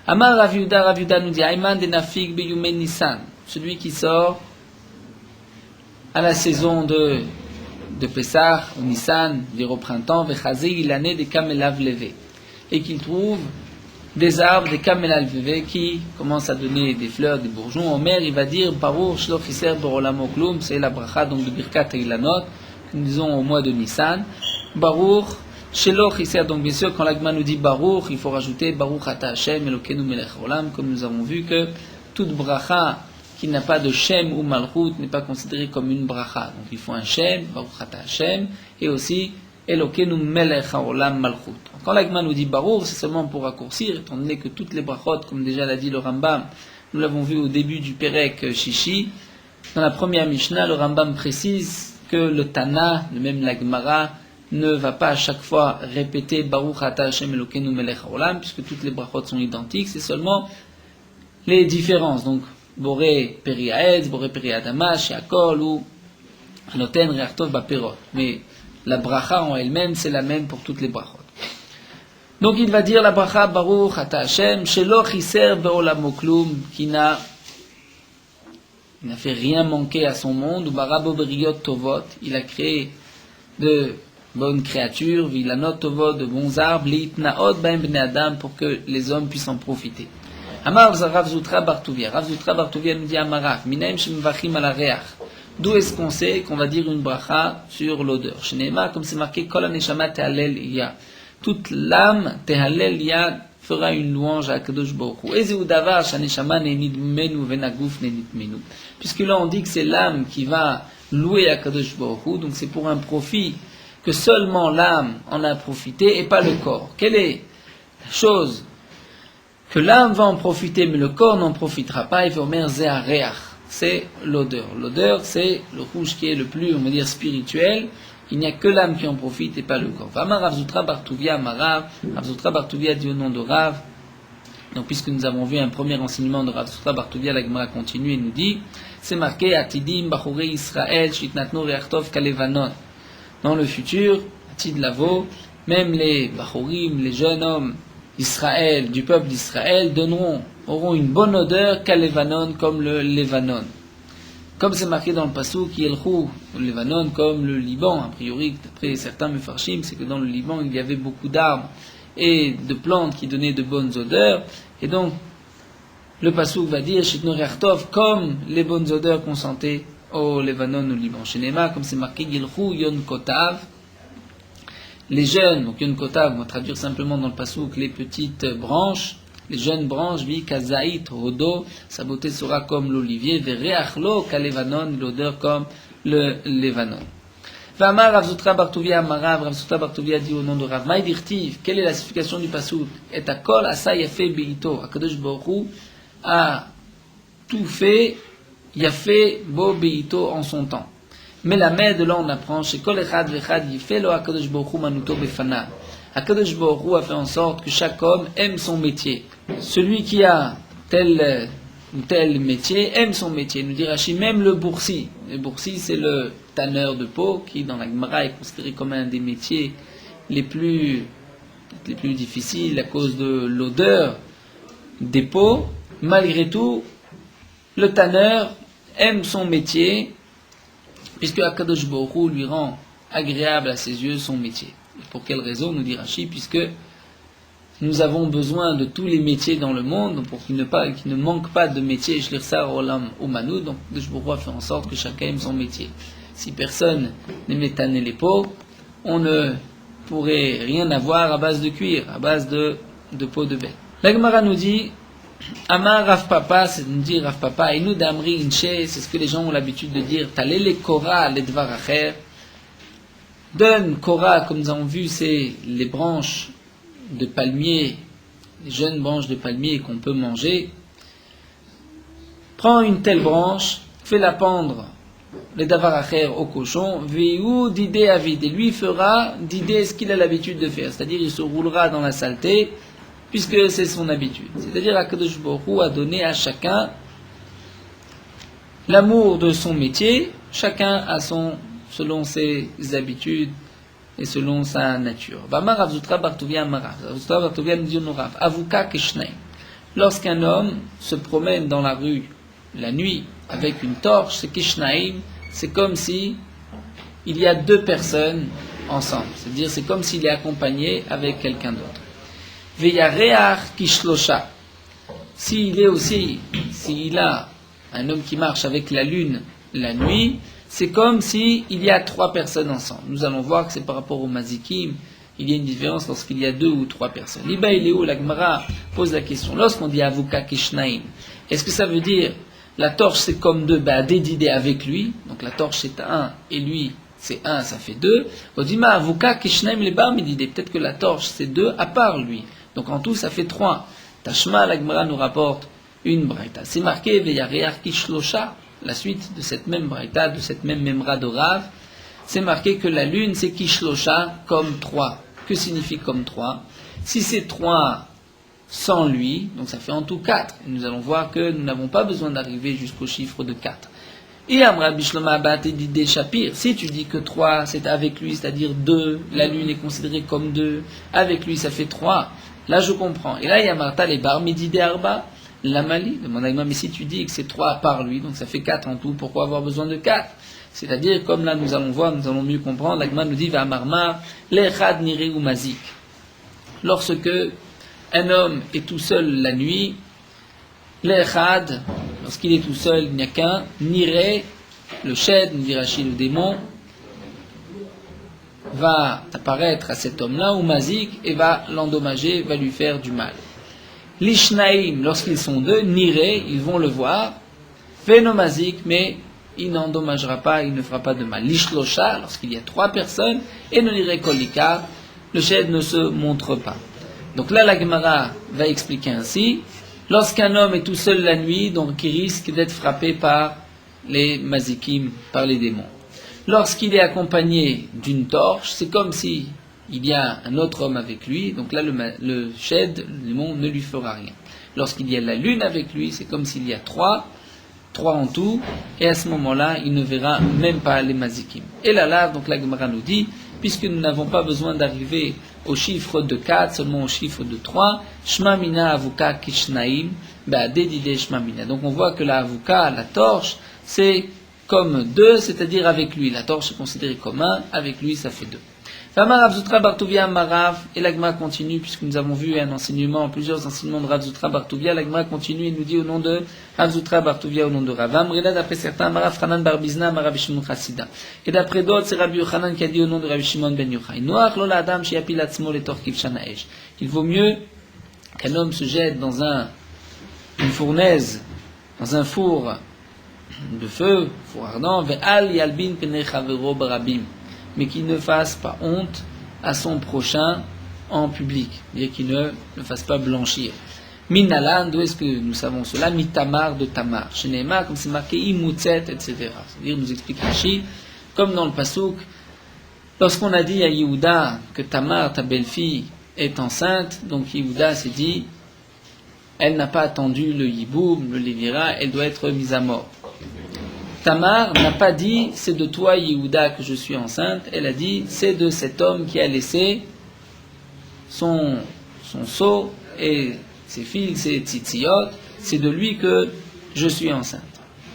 Amar Rav Yehuda nous dit Ayman de Nafig Beyumen Nissan, celui qui sort à la saison de Pessah, ou Nissan, dire au printemps, Vechazi Ilane de Kamelav Levé, et qu'il trouve des arbres, des Kamelav Levé qui commencent à donner des fleurs, des bourgeons. Omer, il va dire Baruch Shloch Iser Borolam Oklum, c'est la bracha donc de Birkat Eilanot, que nous disons au mois de Nissan. Baruch Sheloch Iser, donc bien sûr, quand l'Agma nous dit Baruch, il faut rajouter Baruch Ata Hashem Elokeinu Melech Olam, comme nous avons vu que toute bracha qui n'a pas de Shem ou Malchut n'est pas considérée comme une bracha. Donc il faut un Shem, Baruch Ata Hashem, et aussi Elokeinu Melech Haolam Malchut. Quand l'Agma nous dit Baruch, c'est seulement pour raccourcir, étant donné que toutes les brachot, comme déjà l'a dit le Rambam, nous l'avons vu au début du Perek Shishi, dans la première Mishnah, le Rambam précise que le Tana, le même l'Agmara, ne va pas à chaque fois répéter Baruch Ata Hashem Elokeinu Melech Haolam, puisque toutes les brachot sont identiques, c'est seulement les différences. Donc, Boré Periaetz, Boré Periadama, Sheakol ou Anoten Reach Tov Baperot. Mais la bracha en elle-même, c'est la même pour toutes les brachot. Donc il va dire la bracha Baruch Ata Hashem, Shelo Chiser Be'olamo Klum, qui n'a fait rien manquer à son monde, ou Barabo Beriot Tovot, il a créé de bonnes créatures, Vilanot Tovot, de bons arbres, Liitnaot Baem Bnei Adam, pour que les hommes puissent en profiter. Amar Rav Zutra Bartuvia. Rav Zutra Bartuvia nous dit Amarav, Minaim Shemvachim ala Reach. D'où est-ce qu'on sait qu'on va dire une bracha sur l'odeur? Shnema, comme c'est marqué, Kol Neshama Tehalel Ya. Toute l'âme Tehalel Ya fera une louange à Kadosh Baruch Hu. Ezeu davar shaneshama nenid menu venaguf nenit menu. Puisque là on dit que c'est l'âme qui va louer à Kadosh Baruch Hu, donc c'est pour un profit que seulement l'âme en a profité et pas le corps. Quelle est la chose que l'âme va en profiter, mais le corps n'en profitera pas? Il faut dire Zéareach, c'est l'odeur. L'odeur, c'est le rouge qui est le plus, on va dire, spirituel. Il n'y a que l'âme qui en profite et pas le corps. Vama Rav Zutra Bartuvia Marav. Rav Zutra Bartuvia dit au nom de Rav. Donc, puisque nous avons vu un premier enseignement de Rav Zutra Bartuvia, la Gemara continue et nous dit, c'est marqué Atidim Bachorei Israël Shitnatnu Reach Tov Kalevanon. Dans le futur, Atid Lavo, même les Bachorim, les jeunes hommes Israël, du peuple d'Israël, auront une bonne odeur qu'à Levanon, comme le Levanon. Comme c'est marqué dans le Passouk, Yelchou, le Levanon, comme le Liban, a priori, d'après certains Mefarshim, c'est que dans le Liban, il y avait beaucoup d'arbres et de plantes qui donnaient de bonnes odeurs, et donc, le Passouk va dire, Shitnu Reach Tov, comme les bonnes odeurs qu'on sentait au Levanon, au Liban. Chez Nema, comme c'est marqué, Yelchou, Yon Kotav, les jeunes, donc Yon Kotav, on va traduire simplement dans le Passouk, les petites branches, les jeunes branches, vi kazaït, rodo, sa beauté sera comme l'olivier, vereachlo kalevanon, l'odeur comme le Levanon. Vamar Rav Zutra Bartuvia Amarav, Rav Zutra Bartuvia dit au nom de Rav Maïdirtiv, quelle est la signification du Passouk? Et akol asa yafe beito, Akadosh Baruch Hu a tout fait, yafe bo beito en son temps. Mais la mère de là on apprend, chez kol echad vechad yifelo Akadosh Baruch Hu manuto befana. Akadosh Baruch Hu a fait en sorte que chaque homme aime son métier. Celui qui a tel ou tel métier aime son métier. Nous dit Rashi, même le boursi. Le boursi, c'est le tanneur de peau qui, dans la Gemara, est considéré comme un des métiers les plus difficiles à cause de l'odeur des peaux. Malgré tout, le tanneur aime son métier puisque Akadosh Baruch Hu lui rend agréable à ses yeux son métier. Et pour quelle raison, nous dit Rashi, puisque nous avons besoin de tous les métiers dans le monde, pour qu'il ne manque pas de métier, Shlirsar Olam Umanu, donc Akadosh Baruch Hu a fait en sorte que chacun aime son métier. Si personne n'aimait tanner les peaux, on ne pourrait rien avoir à base de cuir, à base de peau de bête. La Gemara nous dit, Amar Rav Papa, c'est nous dire Rav Papa, et nous d'Amri Inche, c'est ce que les gens ont l'habitude de dire, Talé les Korah, les Dvar Acher. Donne Korah, comme nous avons vu, c'est les branches de palmier, les jeunes branches de palmier qu'on peut manger. Prends une telle branche, fais-la pendre les davar acher au cochon, veu d'idée avide, et lui fera d'idée ce qu'il a l'habitude de faire, c'est-à-dire il se roulera dans la saleté, puisque c'est son habitude. C'est-à-dire Akadosh Baruch Hu a donné à chacun l'amour de son métier, chacun a selon ses habitudes et selon sa nature. Lorsqu'un homme se promène dans la rue la nuit avec une torche, c'est kishnaim, c'est comme si il y a deux personnes ensemble. C'est-à-dire c'est comme s'il est accompagné avec quelqu'un d'autre. Veyareach kishlosha. S'il a un homme qui marche avec la lune la nuit, c'est comme s'il y a trois personnes ensemble. Nous allons voir que c'est par rapport au mazikim, il y a une différence lorsqu'il y a deux ou trois personnes. Liba Iléo, la Gemara pose la question. Lorsqu'on dit avuka kishnaim, est-ce que ça veut dire la torche c'est comme deux, dédidé avec lui, donc la torche c'est un et lui c'est un, ça fait deux. On dit avuka kishnaim le bar mididé, peut-être que la torche c'est deux à part lui, donc en tout ça fait trois. Tashma, la Gemara nous rapporte une braïta. C'est marqué veyareach kishlosha, la suite de cette même braïta, de cette même memra de Rav, c'est marqué que la lune c'est kishlosha comme trois. Que signifie comme trois? Si c'est trois sans lui, donc ça fait en tout 4. Et nous allons voir que nous n'avons pas besoin d'arriver jusqu'au chiffre de 4. Et Amra Bishloma Abate dit Shapir, si tu dis que 3 c'est avec lui, c'est-à-dire 2, la lune est considérée comme 2, avec lui ça fait 3, là je comprends. Et là il y a Martha les bar midi de Arba, la Mali, demande à Imam, mais si tu dis que c'est 3 par lui, donc ça fait 4 en tout, pourquoi avoir besoin de 4? C'est-à-dire, comme là nous allons voir, nous allons mieux comprendre, l'Agma nous dit va Marmar, l'Echad nire ou mazik. Lorsque un homme est tout seul la nuit, l'Echad, lorsqu'il est tout seul, il n'y a qu'un, nire, le shed, nous dit Rashi, le démon, va apparaître à cet homme-là, ou mazik, et va l'endommager, va lui faire du mal. L'Ishnaïm, lorsqu'ils sont deux, nire, ils vont le voir, Venomazik, mais il n'endommagera pas, il ne fera pas de mal. L'Ishlosha, lorsqu'il y a 3 personnes, et ne lire kolika, le shed ne se montre pas. Donc là, la Gemara va expliquer ainsi, lorsqu'un homme est tout seul la nuit, donc il risque d'être frappé par les mazikim, par les démons. Lorsqu'il est accompagné d'une torche, c'est comme si il y a un autre homme avec lui, donc là le shed, le démon, ne lui fera rien. Lorsqu'il y a la lune avec lui, c'est comme s'il y a 3 en tout, et à ce moment-là, il ne verra même pas les mazikim. Et là, donc la Gemara nous dit, puisque nous n'avons pas besoin d'arriver au chiffre de 4, seulement au chiffre de 3, Shma mina avuka kishnaim, dédidé Shma mina. Donc on voit que la avuka, la torche, c'est comme 2, c'est-à-dire avec lui. La torche est considérée comme 1, avec lui ça fait 2. Famar Rav Zutra Bartuvia Marav, et l'Agma continue, puisque nous avons vu plusieurs enseignements de Rav Zutra Bartuvia, l'Agma continue et nous dit au nom de Rav Zutra Bartuvia, au nom de Rav Amrila, d'après certains, Marav Hanan Barbizna, Marav Shimon Chassida. Et d'après d'autres, c'est Rabbi Yochanan qui a dit au nom de Rabbi Shimon Ben Yochai. Noach lola adam shiapil atzmo letor kivshana esh. Il vaut mieux qu'un homme se jette dans une fournaise, dans un four de feu, four ardent, ve'al yalbin penei chavero barabim, mais qu'il ne fasse pas honte à son prochain en public, et qu'il ne le fasse pas blanchir. Minalan, d'où est-ce que nous savons cela? Mitamar de Tamar. Chez Neymar, comme c'est marqué Imutzet, etc. C'est-à-dire, nous explique Rashi, comme dans le Passouk, lorsqu'on a dit à Yehuda que Tamar, ta belle-fille, est enceinte, donc Yehuda s'est dit, elle n'a pas attendu le Yiboum, le Lévira, elle doit être mise à mort. Tamar n'a pas dit c'est de toi Yehuda que je suis enceinte, elle a dit c'est de cet homme qui a laissé son sceau et ses fils, ses tzitziot, c'est de lui que je suis enceinte.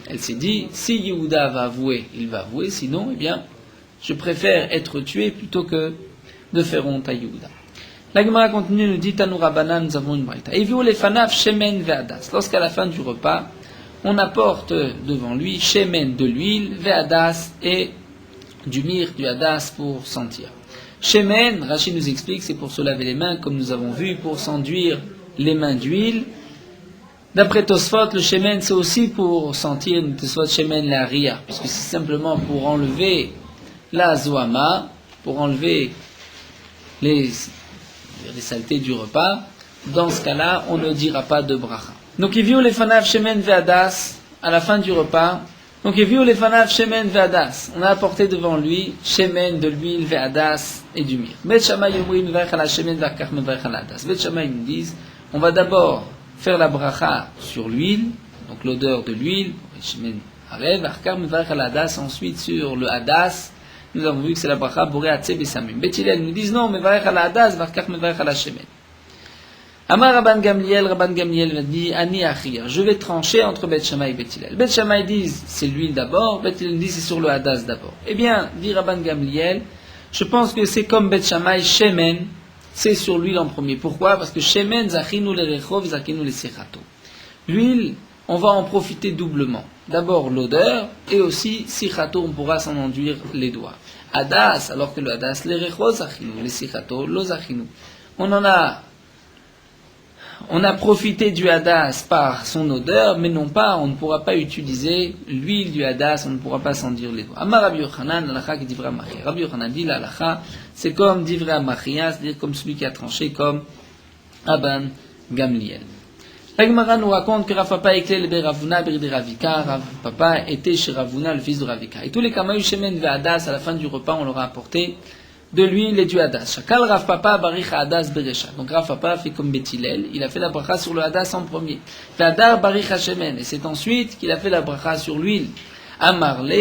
Elle s'est dit si Yehuda va avouer, il va avouer, sinon, eh bien, je préfère être tué plutôt que de faire honte à Yehuda. La Gemara continue, nous dit Tanoura Banan, nous avons une braïta. Et viou les fanaf shemen ve'adas. Lorsqu'à la fin du repas, on apporte devant lui shemen de l'huile, ve'adas et du myrrhe, du hadas pour sentir. Shemen, Rachid nous explique, c'est pour se laver les mains, comme nous avons vu, pour s'enduire les mains d'huile. D'après Tosfot, le shemen c'est aussi pour sentir, Tosfot shemen la ria, puisque c'est simplement pour enlever la zoama, pour enlever les saletés du repas. Dans ce cas-là, on ne dira pas de bracha. Donc il vient les fanav shemen ve'adas, à la fin du repas, Donc, Eviou lefanav shemen ve'adas. On a apporté devant lui shemen, de l'huile, ve'adas et du myrrhe. Bet Shammai yomrim mevarech ala shemen ve'akach mevarech ala adas. Bet Shammai nous disent, on va d'abord faire la bracha sur l'huile, donc l'odeur de l'huile, shemen harev, ve'akach mevarech ala adas, ensuite sur le hadas. Nous avons vu que c'est la bracha boré atzeh besamim. Bet Hillel nous disent non, mevarech ala adas, ve'akach mevarech ala shemen. Amar Rabban Gamliel va dire Ani Achia, je vais trancher entre Bet Shammai et Bet Hillel. Bet Shammai disent c'est l'huile d'abord, Bet Hillel dit c'est sur le hadas d'abord. Eh bien, dit Rabban Gamliel, je pense que c'est comme Bet Shammai, Shemen, c'est sur l'huile en premier. Pourquoi? Parce que Shemen zachinu le rechov, zachinu le sechato. L'huile, on va en profiter doublement. D'abord l'odeur et aussi sichato, on pourra s'en enduire les doigts. Hadas, alors que le hadas, le rechov zachinu, le sechato, lo zachinu. On a profité du hadas par son odeur, mais non pas, on ne pourra pas utiliser l'huile du hadas, on ne pourra pas s'en dire les doigts. Amar Rabbi Yochanan, l'alacha qui divra machia. Rabbi Yochanan dit l'alacha, c'est comme divra machia, c'est-à-dire comme celui qui a tranché, comme Rabban Gamliel. La Gemara nous raconte que Rav Papa éclaire le Ravuna de Ravika. Rav Papa était chez Ravuna, le fils de Ravika. Et tous les Kamayu Shemen ve hadas, à la fin du repas, on leur a apporté de l'huile et du hadas. Chakal Rav Papa barich hadas beresha. Donc Rav Papa fait comme Bet Hillel, il a fait la bracha sur le hadas en premier. Hadar barich hashemen, et c'est ensuite qu'il a fait la bracha sur l'huile. Amarle.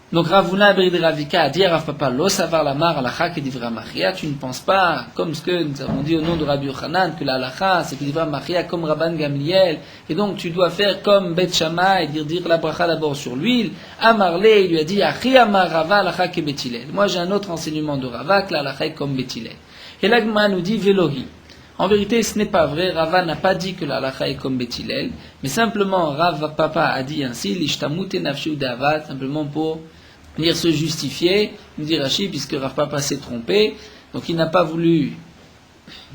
Donc Ravuna barich de Ravika a dit à Rav Papa, lo savar la mar alacha que divra machia. Tu ne penses pas, comme ce que nous avons dit au nom de Rabbi Yochanan, que la alacha c'est que divra machia comme Rabban Gamliel, et donc tu dois faire comme Bet Shammai et dire la bracha d'abord sur l'huile. Amarle, il lui a dit, Achi amar Rava alacha que Bet Hillel. Moi j'ai un autre enseignement de Rava, que la alacha est comme Bet Hillel. Et là Gemara nous dit Velohi. En vérité, ce n'est pas vrai. Rava n'a pas dit que la halakha est comme Bet Hillel, mais simplement Rav Papa a dit ainsi, l'ishtamute nafshu d'avad, simplement pour venir se justifier, nous dit Rashi, puisque Rav Papa s'est trompé, donc il n'a pas voulu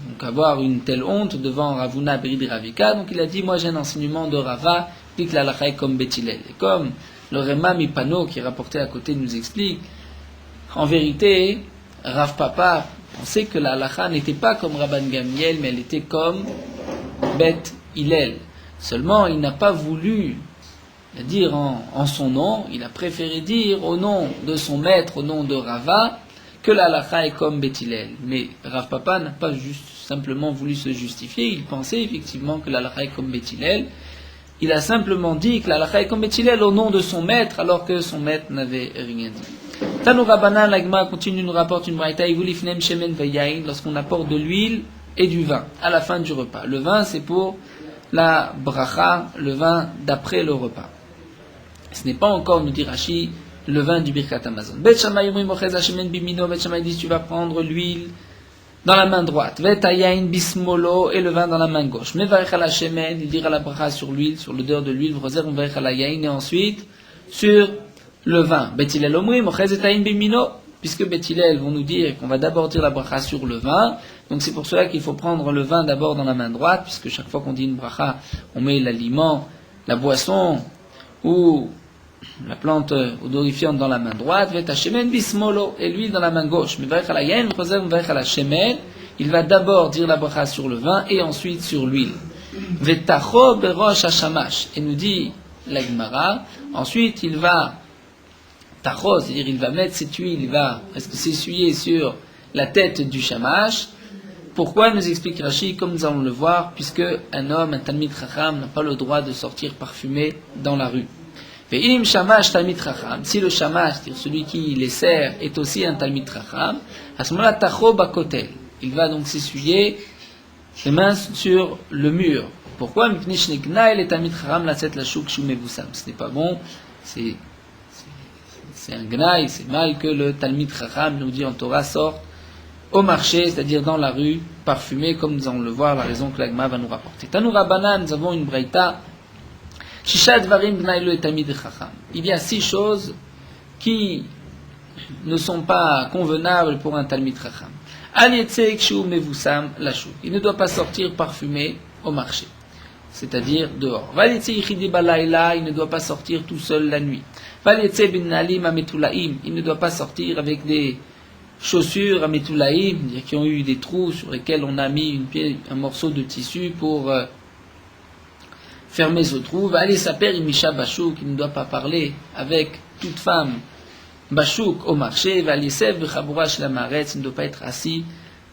donc, avoir une telle honte devant Ravuna Berid Ravika, donc il a dit, moi j'ai un enseignement de Rava, dit que la halakha est comme Bet Hillel. Et comme le Rema Mipano qui est rapporté à côté nous explique, en vérité, Rav Papa pensait que la halakha n'était pas comme Rabban Gamliel, mais elle était comme Bet Hillel. Seulement, il n'a pas voulu dire en son nom, il a préféré dire au nom de son maître, au nom de Rava, que la halakha est comme Bet Hillel. Mais Rav Papa n'a pas juste simplement voulu se justifier, il pensait effectivement que la halakha est comme Bet Hillel. Il a simplement dit que la halakha est comme Bet Hillel au nom de son maître, alors que son maître n'avait rien dit. Tanou Rabbanan, la Gemara continue, nous rapporte une braïta, lorsqu'on apporte de l'huile et du vin à la fin du repas. Le vin, c'est pour la bracha, le vin d'après le repas. Ce n'est pas encore, nous dit Rashi, le vin du Birkat Hamazon. Bet Shammai bimino, Bet Shammai dit tu vas prendre l'huile dans la main droite, vet hayain bismolo, et le vin dans la main gauche. Mevarech ala shemen, il dira la bracha sur l'huile, sur l'odeur de l'huile, vrozer mevarech ala yain, et ensuite sur le vin. Bet Hillel omrim, ochez et hayain bimino, puisque Bet Hillel vont nous dire qu'on va d'abord dire la bracha sur le vin, donc c'est pour cela qu'il faut prendre le vin d'abord dans la main droite, puisque chaque fois qu'on dit une bracha, on met l'aliment, la boisson, ou la plante odorifiante dans la main droite, vet hashemen bismolo, et l'huile dans la main gauche. Mevarech ala yain, vrozer mevarech ala shemen, il va d'abord dire la bracha sur le vin, et ensuite sur l'huile. Vetacho berosh hashamash, et nous dit la Gemara, ensuite il va tacho, c'est-à-dire il va mettre cette huile, il va presque s'essuyer sur la tête du shamash. Pourquoi, nous explique Rashi, comme nous allons le voir, puisque un homme, un talmid chacham, n'a pas le droit de sortir parfumé dans la rue. Ve'im shamash talmid chacham, si le shamash, c'est-à-dire celui qui les sert, est aussi un talmid chacham, à ce moment-là, tacho bakotel, il va donc s'essuyer les mains sur le mur. Pourquoi? Ce n'est pas bon, c'est un gnaï, c'est mal que le talmid chacham, nous dit en Torah, sorte au marché, c'est-à-dire dans la rue, parfumé, comme nous allons le voir, la raison que l'Agma va nous rapporter. Tanou Rabbanan, nous avons une braïta, Shisha dvarim gnaïlo et talmid chacham. Il y a 6 choses qui ne sont pas convenables pour un talmid chacham. Al yetzei kshu mevusam lashuk. Il ne doit pas sortir parfumé au marché, c'est-à-dire dehors. Val yetzei yichidi balayla, il ne doit pas sortir tout seul la nuit. Val yetzei bin nalim ametulaim, il ne doit pas sortir avec des chaussures ametulaim, qui ont eu des trous sur lesquels on a mis un morceau de tissu pour fermé se trouve, allez saper Misha Bachouk, il ne doit pas parler avec toute femme Bachouk au marché, Valisev Bechabourash la Maretz, il ne doit pas être assis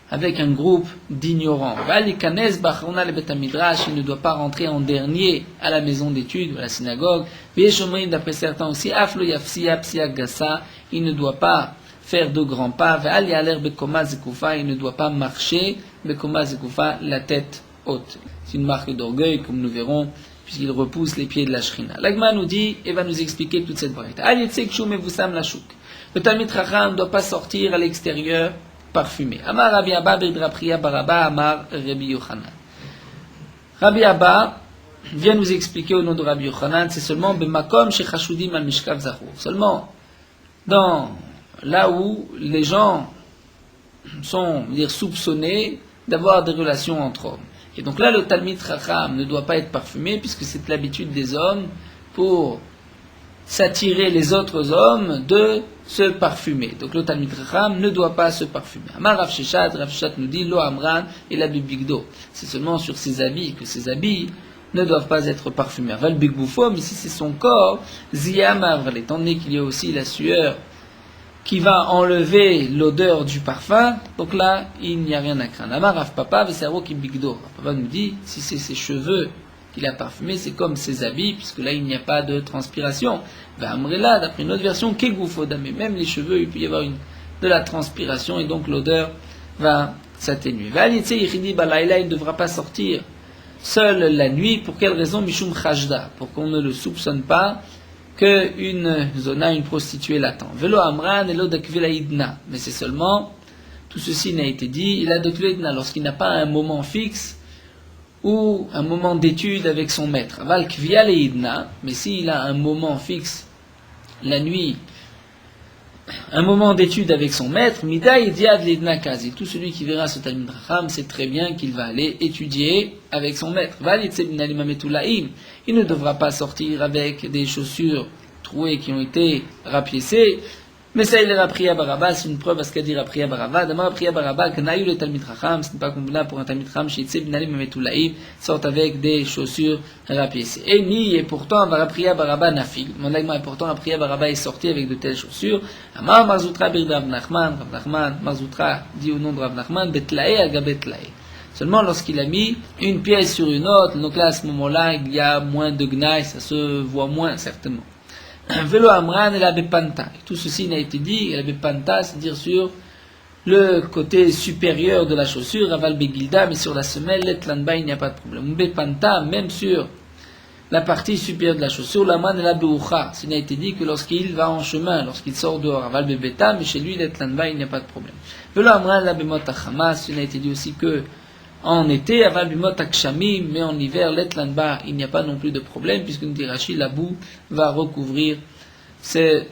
avec un groupe d'ignorants. Valikanes Bachrona le Betamidrash, il ne doit pas rentrer en dernier à la maison d'études, à la synagogue. Vieshomrim, d'après certains aussi, Aflo Yafsia Psia Gassa, il ne doit pas faire de grands pas. Ve'al Yaler Bekoma Zekufa, il ne doit pas marcher Bekoma Zekufa, la tête haute. C'est une marque d'orgueil, comme nous verrons, puisqu'il repousse les pieds de la Shrina. L'Agma nous dit, et va nous expliquer toute cette braïta. Al Yitzek Shum Evusam Lashuk. Le Talmid Chacham ne doit pas sortir à l'extérieur parfumé. Amar Rabbi Abba B'Drapriya Baraba Amar Rabbi Yochanan. Rabbi Abba vient nous expliquer au nom de Rabbi Yochanan, c'est seulement B'Makom Shechashudim Al Mishkav Zachur. Seulement dans là où les gens sont soupçonnés d'avoir des relations entre hommes. Et donc là, le Talmid Chacham ne doit pas être parfumé, puisque c'est l'habitude des hommes pour s'attirer les autres hommes de se parfumer. Donc le Talmid Chacham ne doit pas se parfumer. Amar Rav Sheshat nous dit Lo Amran et la Bibigdo. C'est seulement sur ses habits que ses habits ne doivent pas être parfumés. Val Bigboufom, ici c'est son corps, Ziyamar, étant donné qu'il y a aussi la sueur qui va enlever l'odeur du parfum, donc là, il n'y a rien à craindre. Amar Rav Papa, Vesero ki Bigdo. Rav Papa nous dit, si c'est ses cheveux qu'il a parfumé, c'est comme ses habits, puisque là il n'y a pas de transpiration. Amrela, d'après une autre version, Kegoufodame, même les cheveux, il peut y avoir de la transpiration, et donc l'odeur va s'atténuer. Valitse Yichidi Balaïla, il ne devra pas sortir seul la nuit. Pour quelle raison? Mishum Chajda, pour qu'on ne le soupçonne pas qu'une zona, une prostituée l'attend. Velo Amran et l'Odakvilaïdna, mais c'est seulement, tout ceci n'a été dit, il a Dokvilaïdna, lorsqu'il n'a pas un moment fixe, ou un moment d'étude avec son maître. Val Kvialeidna, mais s'il a un moment fixe la nuit, un moment d'étude avec son maître, Midaï Diad Leidna Kazi. Tout celui qui verra ce Talmid Chacham sait très bien qu'il va aller étudier avec son maître. Val Itzebinalimametulaim. Il ne devra pas sortir avec des chaussures trouées qui ont été rapiécées. Mais ça, il est Rapriya Baraba, c'est une preuve à ce qu'a dit Rapriya Baraba. D'abord, Rapriya Baraba, Gnaïu le Talmid Chacham, ce n'est pas convenable pour un Talmid Chacham, chez Itzebinalim Metulaïm, sortent avec des chaussures rapiécées. Et ni, et pourtant, Rapriya Baraba Nafil. Mon lagma est pourtant, Rapriya Baraba est sorti avec de telles chaussures. Amar Marzoutra Bir Rav Nachman, Rav Nachman, Marzoutra dit au nom de Rav Nachman, Betlae Agabetlae. Seulement lorsqu'il a mis une pièce sur une autre, donc là, à ce moment-là, il y a moins de gnaï, ça se voit moins, certainement. Velo Amran et la Bepanta. Tout ceci n'a été dit, la Bepanta, c'est-à-dire sur le côté supérieur de la chaussure, Aval Begilda, mais sur la semelle, l'Etlanba, il n'y a pas de problème. Bepanta, même sur la partie supérieure de la chaussure, l'Aman et la Beucha. Ce n'a été dit que lorsqu'il va en chemin, lorsqu'il sort dehors, Aval Bebeta, mais chez lui, l'Etlanba, il n'y a pas de problème. Velo Amran et la Bemota Hamas, ce n'a été dit aussi que en été, Aval Bimot Akshamim, mais en hiver, l'Etlanba, il n'y a pas non plus de problème, puisque nous dit Rashi, la boue va recouvrir ce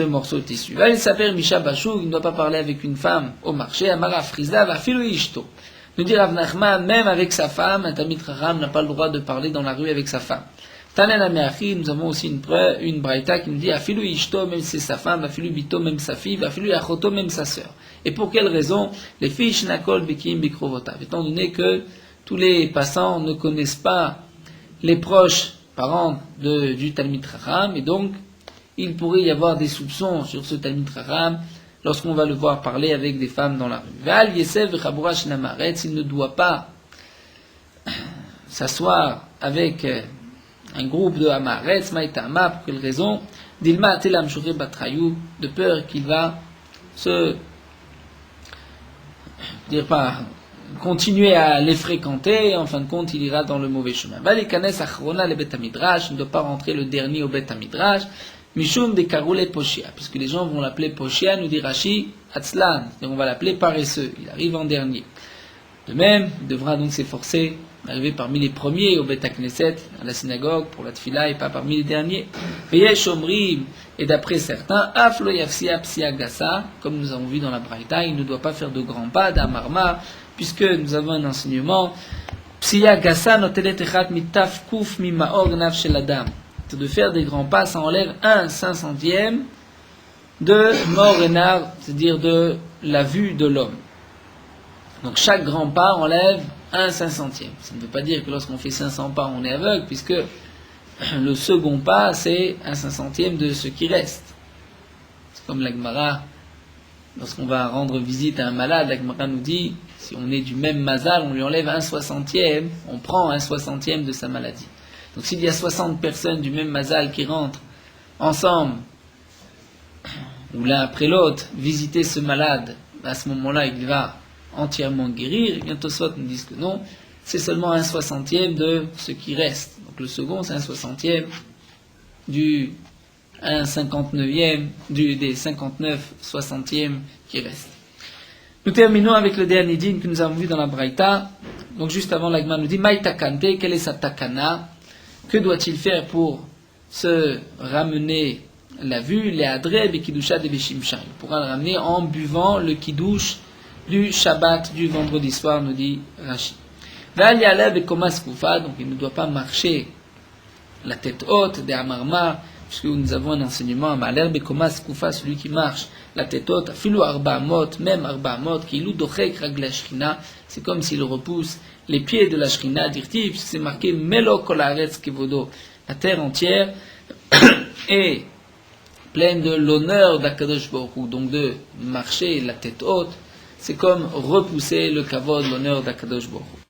morceau de tissu. Là, il s'appelle Misha Bashou, il ne doit pas parler avec une femme au marché, Amara Frizda, va Filou Ishto. Nous dit Rav Nachman, même avec sa femme, un Talmid Chacham n'a pas le droit de parler dans la rue avec sa femme. Tanen Ameachi, nous avons aussi une braïta qui nous dit Afilou Ishto, même si c'est sa femme, Afilou Bito, même sa fille, Afilou Achoto, même sa sœur. Et pour quelle raison? Les filles Shnakol Bekim Bikrovotav. Étant donné que tous les passants ne connaissent pas les proches parents du Talmid Chacham, et donc il pourrait y avoir des soupçons sur ce Talmid Chacham lorsqu'on va le voir parler avec des femmes dans la rue. Val Yesev Chabourash Namaretz, il ne doit pas s'asseoir avec un groupe de Hamaretz, Maïtama, pour quelle raison? Dilma Telam Shuré Batrayou, de peur qu'il va continuer à les fréquenter, et en fin de compte, il ira dans le mauvais chemin. Valikanes Achrona le Bet Midrash, ne doit pas rentrer le dernier au Bet Midrash, Mishum de Karoule Poshia, puisque les gens vont l'appeler Poshia, nous dit Rashi, Atzlan, et on va l'appeler paresseux, il arrive en dernier. De même, il devra donc s'efforcer d'arriver parmi les premiers au Bet Knesset, à la synagogue, pour la Tfila, et pas parmi les derniers. Veyesh Omrim, et d'après certains, Aflo Yafsia Psia Gassa, comme nous avons vu dans la Braïta, il ne doit pas faire de grands pas d'Amarma, puisque nous avons un enseignement, Psia Gassa notelet echat mitaf kuf mimaor nav shel adam. De faire des grands pas, ça enlève 1/500 de Morenar, c'est-à-dire de la vue de l'homme. Donc chaque grand pas enlève un 500e. Ça ne veut pas dire que lorsqu'on fait 500 pas, on est aveugle, puisque le second pas, c'est un 500e de ce qui reste. C'est comme la Gemara, lorsqu'on va rendre visite à un malade, la Gemara nous dit, si on est du même mazal, on lui enlève un 60e, on prend un 60e de sa maladie. Donc s'il y a 60 personnes du même mazal qui rentrent ensemble, ou l'un après l'autre, visiter ce malade, à ce moment-là, il va entièrement guérir. Et bien Tosfot nous disent que non, c'est seulement un 60e de ce qui reste. Donc le second, c'est un 60e du 59e, des 59 60e qui restent. Nous terminons avec le dernier din que nous avons vu dans la Braïta. Donc juste avant, l'Agma nous dit Maï takante, quelle est sa takana? Que doit-il faire pour se ramener la vue? Les adreb et kidusha de beshimsha. Il pourra le ramener en buvant le kiddush du Shabbat du vendredi soir, nous dit Rashi. Donc il ne doit pas marcher la tête haute des Amarma, puisque nous avons un enseignement, celui qui marche la tête haute, afilu arba amot, même arba amot, qui lou dochek ragla shrina, c'est comme s'il repousse les pieds de la shrina, dirti, puisque c'est marqué melo kolaretz kevodo, la terre entière est pleine de l'honneur d'Akadosh Baruch Hu. Donc de marcher la tête haute, c'est comme repousser le kavod, l'honneur d'Akadosh Baruch Hu.